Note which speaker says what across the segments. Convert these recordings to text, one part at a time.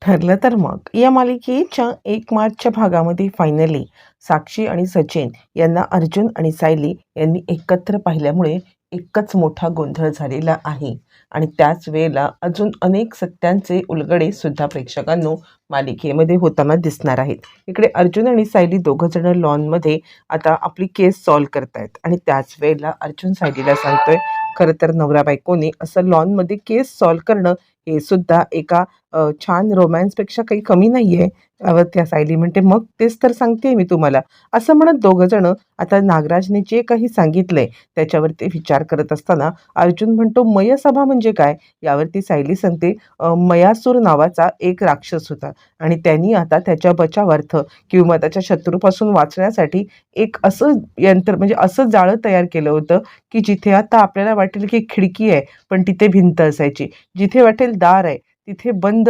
Speaker 1: ठरलं तर मग या मालिकेच्या 1 मार्चच्या भागामध्ये फायनली साक्षी आणि सचिन यांना अर्जुन आणि सायली यांनी एकत्र पाहिल्यामुळे एकच मोठा गोंधळ झालेला आहे. आणि त्याच वेळेला अजून अनेक सत्यांचे उलगडे सुद्धा प्रेक्षकांनो मालिकेमध्ये होताना दिसणार आहेत. इकडे अर्जुन आणि सायली दोघं जण लॉनमध्ये आता आपली केस सॉल्व्ह करतायत आणि त्याच वेळेला अर्जुन सायलीला सांगतोय, खरं तर नवरा बायकोने असं लॉनमध्ये केस सॉल्व्ह करणं हे सुद्धा एका छान रोमॅन्सपेक्षा काही कमी नाहीये. त्या सायली म्हणते, "मग तेच तर सांगतेय मी तुम्हाला." असं म्हणत दोघं जण आता नागराजने जे काही सांगितलंय त्याच्यावरती विचार करत असताना अर्जुन म्हणतो, "मयसभा म्हणजे काय?" यावरती सायली सांगते, "मयासूर नावाचा एक राक्षस होता आणि त्यांनी आता त्याच्या बचावार्थ किंवा त्याच्या शत्रूपासून वाचण्यासाठी एक असं यंत्र म्हणजे असं जाळं तयार केलं होतं, की जिथे आता आपल्याला वाटेल की खिडकी आहे, पण तिथे भिंत असायची. जिथे वाटेल दार आहे, तिथे बंद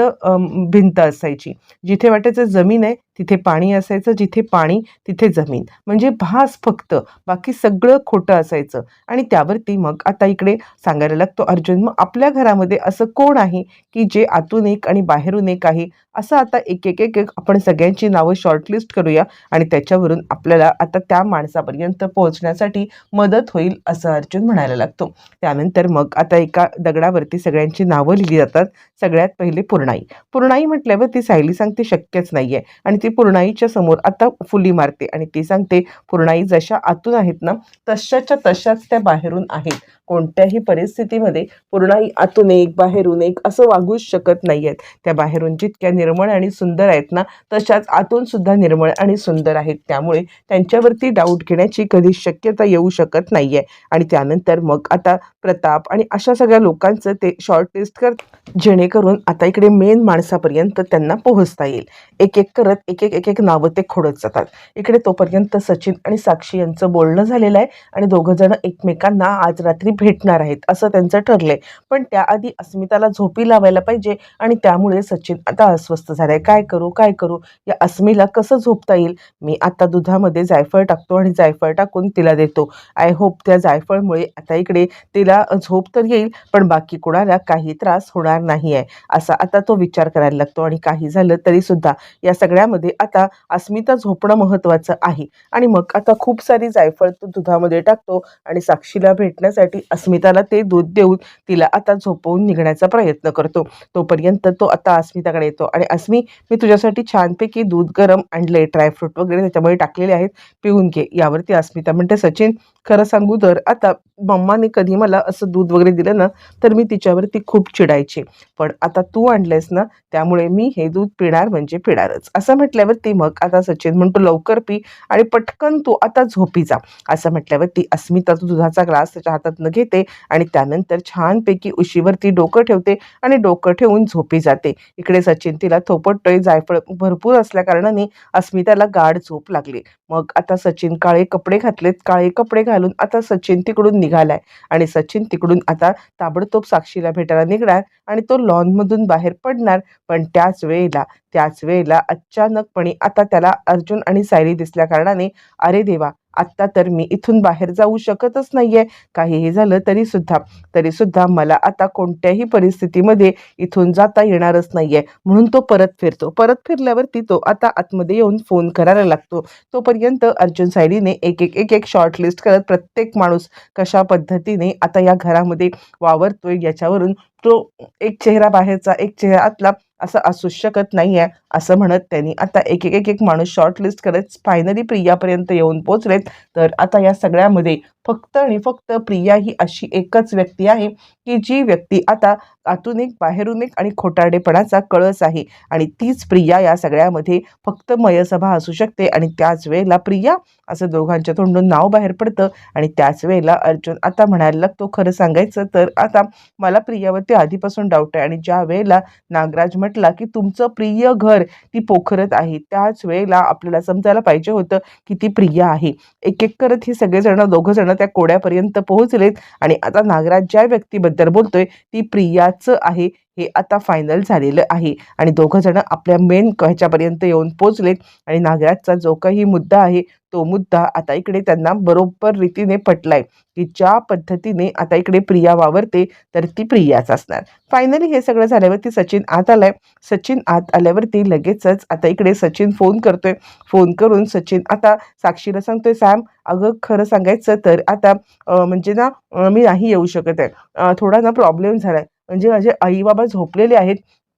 Speaker 1: भिंत असायची. जिथे वाटायचं जमीन आहे, तिथे पाणी असायचं. जिथे पाणी, तिथे जमीन. म्हणजे भास फक्त, बाकी सगळं खोटं असायचं." आणि त्यावरती मग आता इकडे सांगायला लागतो अर्जुन, "मग आपल्या घरामध्ये असं कोण आहे, की जे आतून एक आणि बाहेरून एक आहे?" असं आता एक आपण सगळ्यांची नावं शॉर्टलिस्ट करूया आणि त्याच्यावरून आपल्याला आता त्या माणसापर्यंत पोहोचण्यासाठी मदत होईल, असं अर्जुन म्हणायला लागतो. त्यानंतर मग आता एका दगडावरती सगळ्यांची नावं लिहिली जातात. सगळ्यात पहिले पूर्णाई. पूर्णाई म्हटल्यावर ती सायली सांगते शक्यच नाहीये आणि ती पूर्णाईच्या समोर आता फुली मारते आणि ती सांगते, "पूर्णाई जशा आतून आहेत ना, तशाच्या तशाच त्या बाहेरून आहेत. कोणत्याही परिस्थितीमध्ये पूर्णाई आतून एक बाहेरून एक असं वागूच शकत नाहीयेत. त्या बाहेरून जितक्या निर्मळ आणि सुंदर आहेत ना, तशाच आतून सुद्धा निर्मळ आणि सुंदर आहेत. त्यामुळे त्यांच्यावरती डाऊट घेण्याची कधीच शक्यता येऊ शकत नाहीये." आणि त्यानंतर मग आता प्रताप आणि अशा सगळ्या लोकांचं ते शॉर्टलिस्ट जेणेकरून आता इकडे मेन माणसापर्यंत त्यांना पोहोचता येईल. एक करत एक नावं ते खोडत जातात. इकडे तोपर्यंत सचिन आणि साक्षी यांचं बोलणं झालेलं आहे आणि दोघं जण एकमेकांना आज रात्री भेटणार आहेत असं त्यांचं ठरलंय. पण त्याआधी अस्मिताला झोपी लावायला पाहिजे आणि त्यामुळे सचिन आता अस्वस्थ झालाय. काय करू काय करू, या अस्मीला कसं झोपता येईल? मी आता दुधामध्ये जायफळ टाकतो आणि जायफळ टाकून तिला देतो. आय होप त्या जायफळमुळे आता इकडे तिला झोप तर येईल, पण बाकी कोणाला काही त्रास होणार नाही आहे, असा आता तो विचार करायला लागतो. आणि काही झालं तरी सुद्धा या सगळ्यामध्ये आता अस्मिता झोपणं महत्त्वाचं आहे. आणि मग आता खूप सारी जायफळ तो दुधामध्ये टाकतो आणि साक्षीला भेटण्यासाठी अस्मिताला ते दूध देऊन तिला आता झोपवून निघण्याचा प्रयत्न करतो. तोपर्यंत तो आता अस्मिताकडे येतो आणि, "अस्मी, मी तुझ्यासाठी छानपैकी दूध गरम आणले, ड्रायफ्रूट वगैरे त्याच्यामुळे टाकलेले आहेत, पिऊन घे." यावरती अस्मिता म्हणते, "सचिन, खरं सांगू तर आता मम्माने कधी मला असं दूध वगैरे दिलं ना, तर मी तिच्यावरती खूप चिडायचे. पण आता तू आणलंयस ना, त्यामुळे मी हे दूध पिणार म्हणजे पिणारच." असं म्हटल्यावरती मग आता सचिन म्हणतो, "लवकर पी आणि पटकन तू आता झोपी जा." असं म्हटल्यावरती अस्मिता तो दुधाचा ग्लास त्याच्या हातातनं घेते आणि त्यानंतर छानपैकी उशीवरती डोकं ठेवते आणि डोकं ठेवून झोपी जाते. इकडे सचिन तिला थोपटतोय. जायफळ भरपूर असल्याकारणाने अस्मिताला गाढ झोप लागली. मग आता सचिन काळे कपडे घातलेत. काळे कपडे घालून आता सचिन तिकडून निघालाय आणि सचिन तिकडून आता ताबडतोब साक्षीला भेटायला निघणार आणि तो लॉनमधून बाहेर पडणार. पण त्याच वेळेला अचानकपणे आता त्याला अर्जुन आणि सायली दिसल्या कारणाने, "अरे देवा, आत्ता तर मी इथून बाहेर जाऊ शकतच नाहीये. काहीही झालं तरी सुद्धा मला आता कोणत्याही परिस्थितीमध्ये इथून जाता येणारच नाहीये." म्हणून तो परत फिरतो. परत फिरल्यावरती तो आता आतमध्ये येऊन फोन करायला लागतो. तोपर्यंत अर्जुन सायलीने एक शॉर्टलिस्ट करत प्रत्येक माणूस कशा पद्धतीने आता या घरामध्ये वावरतोय याच्यावरून तो एक चेहरा बाहेरचा, एक चेहरा आतला असं असूच शकत नाहीये, असं म्हणत त्यांनी आता एक माणूस शॉर्टलिस्ट करत फायनली प्रियापर्यंत येऊन पोहोचलेत. तर आता या सगळ्यामध्ये फक्त आणि फक्त प्रिया ही अशी एकच व्यक्ती आहे, की जी व्यक्ती आता आतून एक बाहेरून एक आणि खोटारडेपणाचा कळस आहे. आणि तीच प्रिया या सगळ्यामध्ये फक्त मयसभा असू शकते. आणि त्याच वेळेला प्रिया असं दोघांच्या तोंडून नाव बाहेर पडतं आणि त्याच वेळेला अर्जुन आता म्हणायला लागतो, "खरं सांगायचं तर आता मला प्रियावरती आधीपासून डाऊट आहे." आणि ज्या वेळेला नागराज म्हटला, की "तुमचं प्रिय घर ती पोखरत आहे," त्याच वेळेला आपल्याला समजायला पाहिजे होतं की ती प्रिया आहे. एक करत हे सगळेजण दोघं जण त्या कोड्यापर्यंत पोहोचलेत आणि आता नागराज ज्या व्यक्तीबद्दल बोलतोय ती प्रियाच आहे हे आता फायनल झालेलं आहे. आणि दोघं जण आपल्या मेन ह्याच्यापर्यंत येऊन पोहोचलेत आणि नागराजचा जो काही मुद्दा आहे तो मुद्दा आता इकडे त्यांना बरोबर रीतीने पटलाय, की ज्या पद्धतीने आता इकडे प्रिया वावरते तर ती प्रियाच असणार. फायनली हे सगळं झाल्यावरती सचिन आत आलाय. सचिन आत आल्यावरती लगेचच आता इकडे सचिन फोन करतोय. फोन करून सचिन आता साक्षीला सांगतोय, "सॅम, अगं खरं सांगायचं तर आता म्हणजे ना मी नाही येऊ शकत आहे. थोडा ना प्रॉब्लेम झालाय. म्हणजे माझे आई-बाबा झोपलेले आहेत.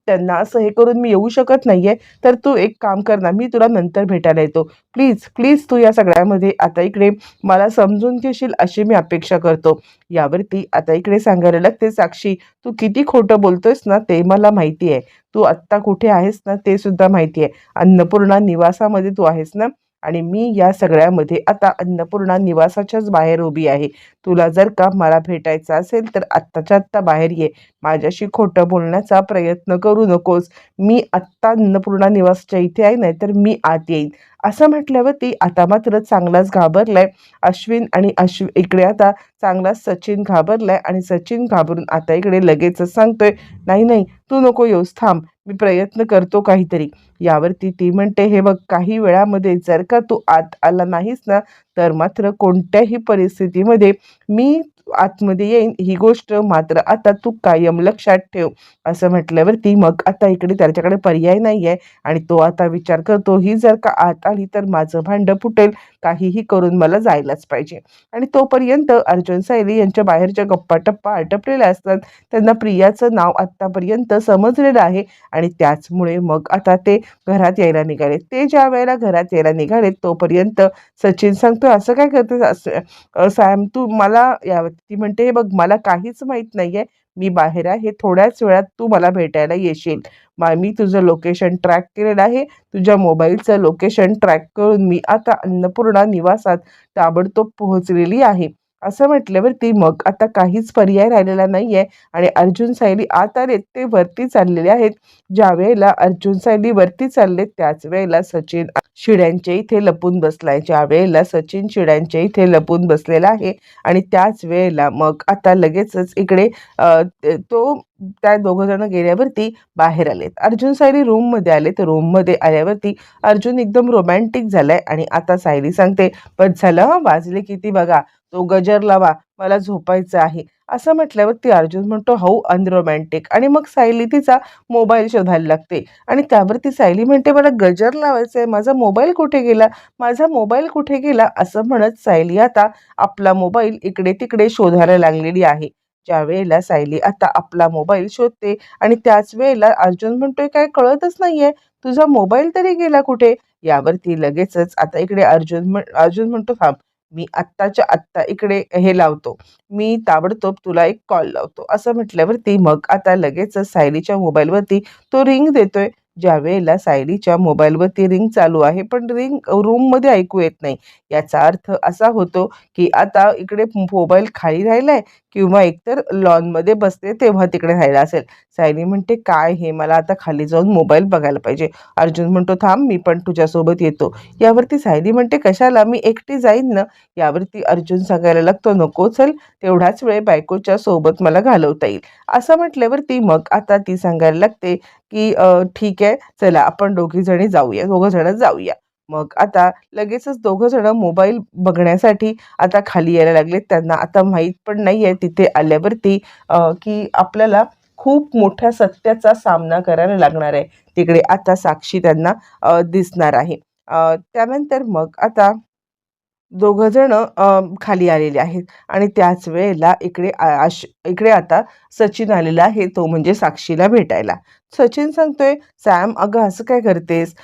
Speaker 1: त्यांना असं हे करून मी येऊ शकत नाहीये. तर तू एक काम कर ना, मी तुला नंतर भेटायला येतो. प्लीज, प्लीज तू या सगळ्यामध्ये आता इकडे मला समजून घेशील अशी मी अपेक्षा करतो." यावरती आता इकडे सांगायला लागते, "साक्षी, तू किती खोटं बोलतोयस ना ते मला माहिती आहे. तू आत्ता कुठे आहेस ना ते सुद्धा माहिती आहे. अन्नपूर्णा निवासामध्ये तू आहेस ना? आणि मी या सगळ्यामध्ये आता अन्नपूर्णा निवासाच्याच बाहेर उभी आहे. तुला जर का मला भेटायचं असेल तर आत्ताच्या आत्ता बाहेर ये. माझ्याशी खोटं बोलण्याचा प्रयत्न करू नकोस. मी आत्ता अन्नपूर्णा निवासच्या इथे आहे, नाहीतर मी आत येईन." असं म्हटल्यावरती आता मात्र चांगलाच घाबरलाय अश्विन आणि इकडे आता चांगलाच सचिन घाबरलाय आणि सचिन घाबरून आता इकडे लगेचच सांगतोय, "नाही, नाही, तू नको येऊस, थांब. मी प्रयत्न करतो काहीतरी." यावरती ती म्हणते, "हे बघ, काही वेळामध्ये जर का तू आत आला नाहीस ना, तर मात्र कोणत्याही परिस्थितीमध्ये मी आतमध्ये येईन, ही गोष्ट मात्र आता तू कायम लक्षात ठेव." असं म्हटल्यावरती मग आता इकडे त्याच्याकडे पर्याय नाहीये आणि तो आता विचार करतो, ही जर का आत आली तर माझं भांडं फुटेल. काहीही करून मला जायलाच पाहिजे. आणि तोपर्यंत अर्जुन सायली यांच्या बाहेरच्या गप्पा-टप्पा आटपलेल्या असतात. त्यांना प्रियाचं नाव आत्तापर्यंत समजलेलं आहे आणि त्याचमुळे मग आता ते घरात यायला निघाले. ते ज्यावेळेला घरात यायला निघाले तोपर्यंत सचिन सांगतोय, "असं काय करतेस? असं सॅम, तू मला." ती म्हणते, "हे बघ, मला काहीच माहीत नाहीये. मी बाहेर आहे. थोड्याच वेळात तू मला भेटायला येशील. मी तुझं लोकेशन ट्रॅक केलेलं आहे. तुझ्या मोबाईलचं लोकेशन ट्रॅक करून मी आता अन्नपूर्णा निवासात ताबडतोब पोहोचलेली आहे." असं म्हटल्यावरती मग आता काहीच पर्याय राहिलेला नाहीये आणि अर्जुन सायली आत आलेत. ते वरती चाललेले आहेत. ज्यावेळेला अर्जुन सायली वरती चाललेत त्याच वेळेला सचिन शिड्यांच्या इथे लपून बसलाय. ज्यावेळेला सचिन शिड्यांच्या इथे लपून बसलेला आहे आणि त्याच वेळेला मग आता लगेचच इकडे तो त्या दोघं जण गेल्यावरती बाहेर आलेत. अर्जुन सायली रूममध्ये आले. तर रूममध्ये आल्यावरती अर्जुन एकदम रोमॅन्टिक झालाय आणि आता सायली सांगते, "बस झालं हं, वाजले किती बघा. तो गजर लावा, मला झोपायचं आहे." असं म्हटल्यावरती अर्जुन म्हणतो, "हो, अनरोमॅन्टिक." आणि मग सायली तिचा मोबाईल शोधायला लागते आणि त्यावरती सायली म्हणते, "मला गजर लावायचा आहे. माझा मोबाईल कुठे गेला? माझा मोबाईल कुठे गेला?" असं म्हणत सायली आता आपला मोबाईल इकडे-तिकडे शोधायला लागलेली आहे. ज्यावेळेला सायली आता आपला मोबाईल शोधते आणि त्याच वेळेला अर्जुन म्हणतोय, "काय कळतच नाहीये. तुझा मोबाईल तरी गेला कुठे?" यावरती लगेचच आता इकडे अर्जुन म्हणतो, "थांब, मी आत्ताच्या आत्ता इकडे हे लावतो. मी ताबडतोब तुला एक कॉल लावतो." असं म्हटल्यावरती मग आता लगेचच सायलीच्या मोबाईलवरती तो रिंग देतोय. ज्यावेळेला सायलीच्या मोबाईलवरती रिंग चालू आहे, पण रिंग रूममध्ये ऐकू येत नाही. याचा अर्थ असा होतो, की आता इकडे मोबाईल खाली राहिलाय किंवा एकतर लॉनमध्ये बसते तेव्हा तिकडे राहिला असेल. सायली म्हणते, "काय हे? मला आता खाली जाऊन मोबाईल बघायला पाहिजे." अर्जुन म्हणतो, "थांब, मी पण तुझ्यासोबत येतो." यावरती सायली म्हणते, "कशाला? मी एकटी जाईन ना." यावरती अर्जुन सांगायला लागतो, "नको, चल, तेवढाच वेळ बायकोच्या सोबत मला घालवता येईल." असं म्हटल्यावरती मग आता ती सांगायला लागते, की "ठीक आहे, चला आपण दोघं जण जाऊया." मग आता लगेचच दोघं जण मोबाईल बघण्यासाठी आता खाली यायला लागलेत. त्यांना आता माहीत पण नाहीये तिथे आल्यावरती की आपल्याला खूप मोठ्या सत्याचा सामना करायला लागणार आहे. तिकडे आता साक्षी त्यांना दिसणार आहे. त्यानंतर मग आता दोघं जण खाली आलेले आहेत आणि त्याच वेळेला इकडे आता सचिन आलेला आहे, तो म्हणजे साक्षीला भेटायला. सचिन सांगतोय, "सॅम, अगं असं काय करतेस?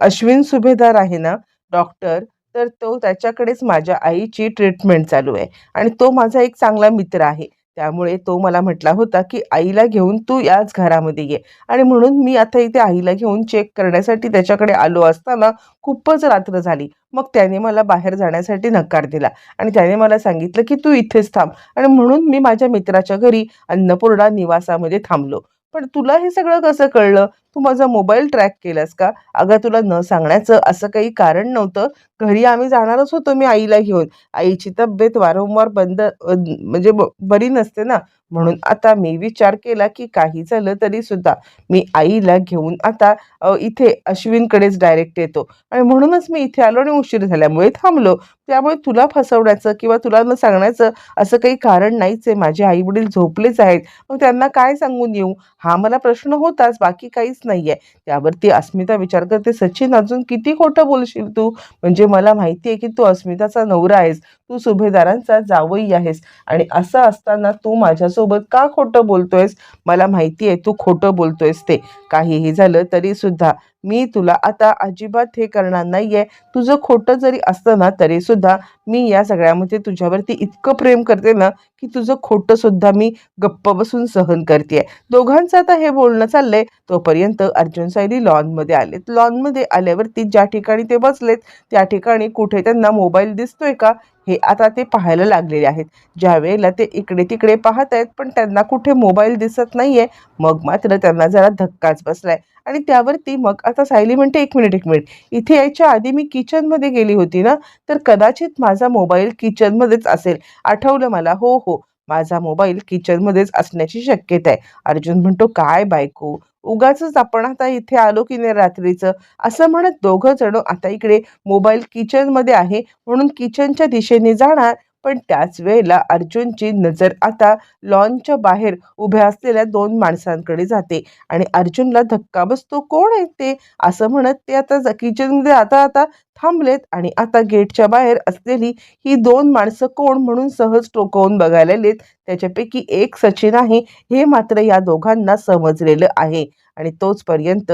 Speaker 1: अश्विन सुभेदार आहे ना, डॉक्टर, तर तो त्याच्याकडेच माझ्या आईची ट्रीटमेंट चालू आहे आणि तो माझा एक चांगला मित्र आहे. त्यामुळे तो मला म्हटला होता, की आईला घेऊन तू याच घरामध्ये ये." आणि म्हणून मी आता इथे आईला घेऊन चेक करण्यासाठी त्याच्याकडे आलो असताना खूपच रात्र झाली. मग त्याने मला बाहेर जाण्यासाठी नकार दिला आणि त्याने मला सांगितलं, की "तू इथेच थांब." आणि म्हणून मी माझ्या मित्राच्या घरी अन्नपूर्णा निवासामध्ये थांबलो. "पण तुला हे सगळं कसं कळलं? तू माझा मोबाईल ट्रॅक केलास का? अगं तुला न सांगण्याचं असं काही कारण नव्हतं. घरी आम्ही जाणारच होतो मी आईला घेऊन. आईची तब्येत वारंवार म्हणजे बरी नसते ना, म्हणून आता मी विचार केला की काही झालं तरी सुद्धा मी आईला घेऊन आता इथे अश्विनकडेच डायरेक्ट येतो आणि म्हणूनच मी इथे आलो आणि उशीर झाल्यामुळे थांबलो. त्यामुळे तुला फसवण्याचं किंवा तुला न सांगण्याचं असं काही कारण नाहीच आहे. माझे आई-वडील झोपलेच आहेत. मग त्यांना काय सांगून येऊ? हा मला प्रश्न होताच, बाकी काहीच नाहीये. त्यावरती अस्मिता विचार करते, "सचिन अजून किती खोटं बोलशील तू? म्हणजे मला माहिती आहे की तू अस्मिताचा नवरा आहेस. तू सुभेदारांचा जावई आहेस आणि असं असताना तू माझ्यासोबत का खोटं बोलतोयस? मला माहिती आहे तू खोटं बोलतोयस ते. काहीही झालं तरी सुद्धा मी तुला आता अजिबात हे करणार नाहीये. तुझं खोटं जरी असलं ना तरी सुद्धा मी या सगळ्यामध्ये तुझ्यावरती इतकं प्रेम करते ना, की तुझं खोटं सुद्धा मी गप्प बसून सहन करतेय." दोघांचं आता हे बोलणं चाललंय. तोपर्यंत अर्जुन सायली लॉनमध्ये आलेत. लॉनमध्ये आल्यावरती ज्या ठिकाणी ते बसलेत त्या ठिकाणी कुठे त्यांना मोबाईल दिसतोय का हे आता ते पाहायला लागलेले आहेत. ज्यावेळेला ते इकडे-तिकडे पाहत आहेत पण त्यांना कुठे मोबाईल दिसत नाहीये. मग मात्र त्यांना जरा धक्काच बसलाय आणि त्यावरती मग आता सायली म्हणते, "1 मिनिट, 1 मिनिट. इथे यायच्या आधी मी किचनमध्ये गेली होती ना, तर कदाचित माझा मोबाईल किचनमध्येच असेल. आठवलं मला. हो, हो. माझा मोबाईल किचनमध्येच असण्याची शक्यता आहे." अर्जुन म्हणतो, "काय बायको, उगाचच आपण आता इथे आलो की नाही रात्रीचं." असं म्हणत दोघं जण आता इकडे मोबाईल किचनमध्ये आहे म्हणून किचनच्या दिशेने जाणार. पण त्याच वेळेला अर्जुनची नजर आता लॉनच्या बाहेर उभ्या असलेल्या 2 माणसांकडे जाते आणि अर्जुनला धक्का बसतो. कोण आहेत ते? असं म्हणत ते आता किचनमध्ये आता आता थांबलेत आणि आता गेटच्या बाहेर असलेली ही 2 माणसं कोण म्हणून सहज टोकावून बघायला आलेत. त्याच्यापैकी एक सचिन आहे हे मात्र या दोघांना समजलेलं आहे आणि तोचपर्यंत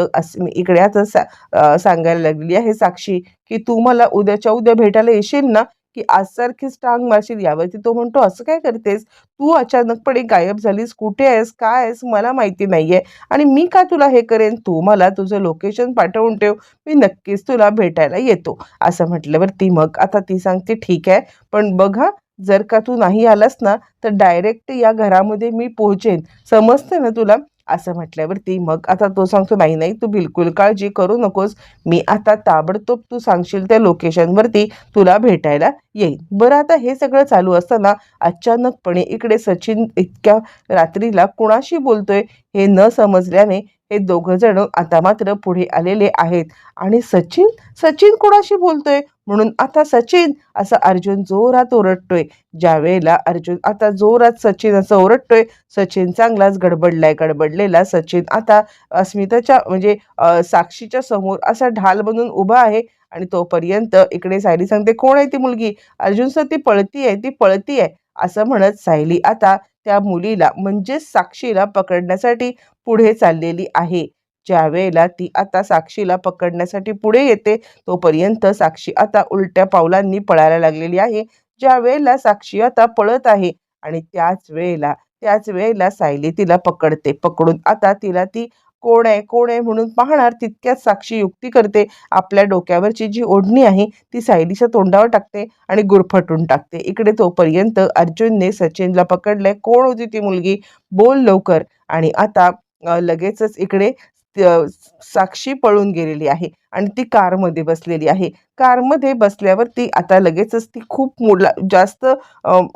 Speaker 1: इकडे आता सांगायला लागलेली आहे साक्षी, की "तू मला उद्याच्या उद्या भेटायला येशील ना, की आजसारखीच टांग मारशील?" यावरती तो म्हणतो, "असं काय करतेस? तू अचानकपणे गायब झालीस. कुठे आहेस? काय आहेस? मला माहिती नाहीये आणि मी का तुला हे करेन? तू मला तुझं लोकेशन पाठवून ठेव. मी नक्कीच तुला भेटायला येतो." असं म्हटल्यावरती मग आता ती सांगते, "ठीक आहे, पण बघ जर का तू नाही आलास ना, तर डायरेक्ट या घरामध्ये मी पोहोचेन. समजते ना तुला?" असं म्हटल्यावरती मग आता तो सांगतो, "नाही, नाही, तू बिलकुल काळजी करू नकोस. मी आता ताबडतोब तू सांगशील त्या लोकेशनवरती तुला भेटायला येईल." बरं आता हे सगळं चालू असताना अचानकपणे इकडे सचिन इतक्या रात्रीला कुणाशी बोलतोय हे न समजल्याने हे दोघं जण आता मात्र पुढे आलेले आहेत आणि सचिन सचिन कुणाशी बोलतोय म्हणून आता सचिन असा अर्जुन जोरात ओरडतोय. ज्या वेळेला अर्जुन आता जोरात सचिन असं ओरडतोय, सचिन चांगलाच गडबडलेला सचिन आता अस्मिताच्या म्हणजे साक्षीच्या समोर असा ढाल बनून उभा आहे आणि तोपर्यंत इकडे सायली सांगते, "कोण आहे ती मुलगी?" अर्जुन सर, ती पळतीये." असं म्हणत सायली आता त्या मुलीला म्हणजेच साक्षीला पकडण्यासाठी पुढे चाललेली आहे. ज्यावेळेला ती आता साक्षीला पकडण्यासाठी पुढे येते तोपर्यंत साक्षी आता उलट्या पावलांनी पळायला लागलेली आहे. ज्यावेळेला साक्षी आता पळत आहे आणि त्याच वेळेला सायली तिला पकडते. पकडून आता तिला ती कोण आहे, कोण आहे म्हणून पाहणार तितक्यात साक्षी युक्ती करते. आपल्या डोक्यावरची जी ओढणी आहे ती सायलीच्या तोंडावर टाकते आणि गुरफटून टाकते. इकडे तोपर्यंत अर्जुनने सचिनला पकडलंय. "कोण होती ती मुलगी? बोल लवकर." आणि आता लगेचच इकडे अ, साक्षी पळून गेलेली आहे आणि ती कारमध्ये बसलेली आहे. कारमध्ये बसल्यावरती आता लगेचच ती खूप जास्त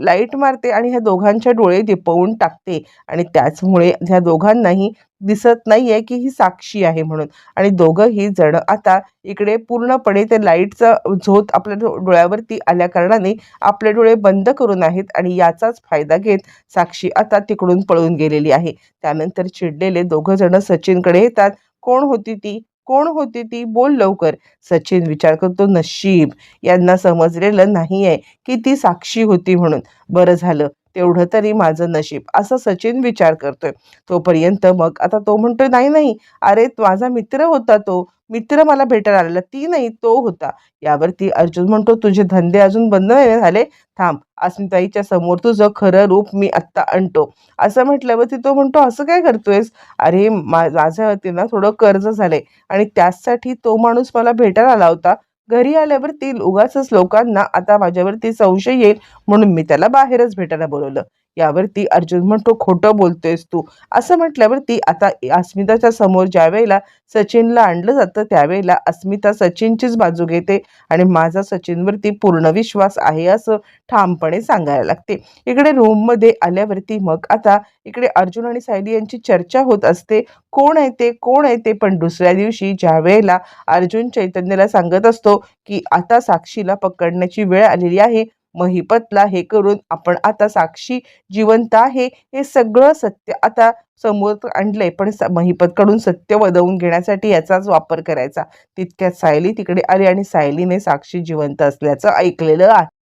Speaker 1: लाईट मारते आणि ह्या दोघांचे डोळे दिपवून टाकते आणि त्याचमुळे ह्या दोघांनाही दिसत नाहीये की ही साक्षी आहे म्हणून आणि दोघंही जण आता इकडे पूर्णपणे ते लाईटचा झोत आपल्या डोळ्यावरती आल्या कारणाने आपले डोळे बंद करून आहेत आणि याचाच फायदा घेत साक्षी आता तिकडून पळून गेलेली आहे. त्यानंतर चिडलेले दोघं जण सचिनकडे येतात. "कोण होती ती? कोण होती ती? बोल लवकर." सचिन विचार करतो, "नशीब यांना समजलेलं नाहीये की ती साक्षी होती म्हणून. बरं झालं, तेवढं तरी माझं नशीब." असा सचिन विचार करतोय. तोपर्यंत मग आता तो म्हणतोय, "नाही, नाही. अरे माझा मित्र होता तो. मित्र मला भेटायला आलेला. ती नाही, तो होता." यावरती अर्जुन म्हणतो, "तुझे धंदे अजून बंद नाही झाले? थांब, अस्मिताईच्या समोर तुझं खरं रूप मी आत्ता आणतो." असं म्हटल्यावरती तो म्हणतो, "असं काय करतोयस?" "अरे माझ्यावरती ना थोडं कर्ज झालंय आणि त्याचसाठी तो माणूस मला भेटायला आला होता. घरी आल्यावरती उगाचच लोकांना आता माझ्यावरती संशय येईल म्हणून मी त्याला बाहेरच भेटायला बोलवलं." यावरती अर्जुन म्हणतो, खोटं बोलतोयस तू. असं म्हटल्यावरती आता अस्मिताच्या समोर ज्यावेळेला सचिनला आणलं जातं त्यावेळेला अस्मिता सचिनचीच बाजू घेते आणि माझा सचिनवरती पूर्ण विश्वास आहे असं ठामपणे सांगायला लागते. इकडे रूममध्ये आल्यावरती मग आता इकडे अर्जुन आणि सायली यांची चर्चा होत असते. कोण आहे ते, कोण आहे ते. पण दुसऱ्या दिवशी ज्या वेळेला अर्जुन चैतन्यला सांगत असतो की आता साक्षीला पकडण्याची वेळ आलेली आहे, महिपतला हे करून आपण आता साक्षी जिवंत आहे हे सगळं सत्य आता समोर आणलंय, पण महिपतकडून सत्य वदवून घेण्यासाठी याचाच वापर करायचा. तितक्यात सायली तिकडे आली आणि सायलीने साक्षी जिवंत असल्याचं ऐकलेलं आहे.